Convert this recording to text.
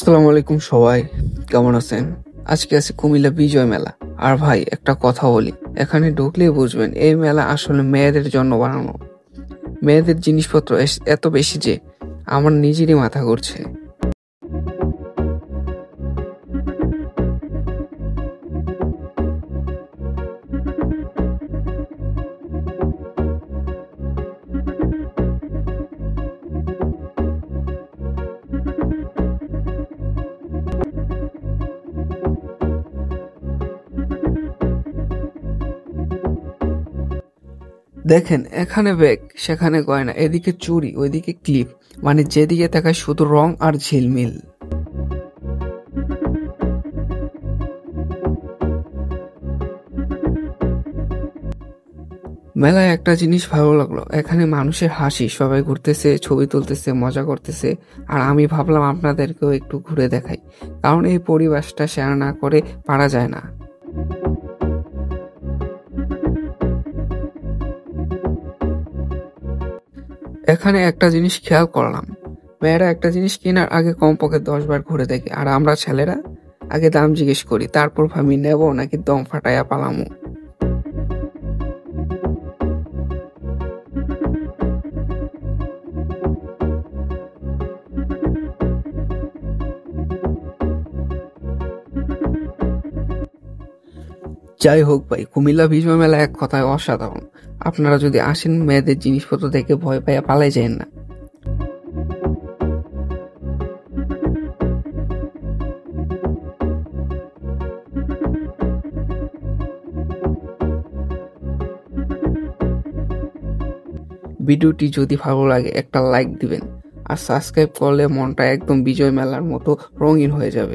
আসসালামু আলাইকুম সবাই, কেমন আছেন? আজকে আছে কুমিল্লা বিজয় মেলা। আর ভাই একটা কথা বলি, এখানে ঢুকলেই বুঝবেন এই মেলা আসলে মেয়েদের জন্য বানানো। মেয়েদের জিনিসপত্র এত বেশি যে আমার নিজেরই মাথা ঘুরছে। দেখেন, এখানে ব্যাগ, সেখানে গয়না, এদিকে চুড়ি, ওইদিকে ক্লিপ, মানে যেদিকে তাকায় শুধু রং আর ঝিলমিল। মেলায় একটা জিনিস ভালো লাগলো, এখানে মানুষের হাসি, সবাই ঘুরতেছে, ছবি তুলতেছে, মজা করতেছে। আর আমি ভাবলাম আপনাদেরকেও একটু ঘুরে দেখাই, কারণ এই পরিবেশটা শেয়ার না করে পারা যায় না। এখানে একটা জিনিস খেয়াল করলাম, মেয়েরা একটা জিনিস কেনার আগে কমপক্ষে 10 বার ঘুরে দেখে, আর আমরা ছেলেরা আগে দাম জিজ্ঞেস করি, তারপর ভাবি নেবো নাকি দম ফাটাইয়া পালামু। যাই হোক ভাই, কুমিল্লা বিজয় মেলা এক কথায় অসাধারণ। আপনারা যদি আসেন, মেয়েদের জিনিসপত্র দেখে ভয় পাইয়া পালাই যায় না। ভিডিওটি যদি ভালো লাগে একটা লাইক দিবেন, আর সাবস্ক্রাইব করলে মনটা একদম বিজয় মেলার মতো রঙিন হয়ে যাবে।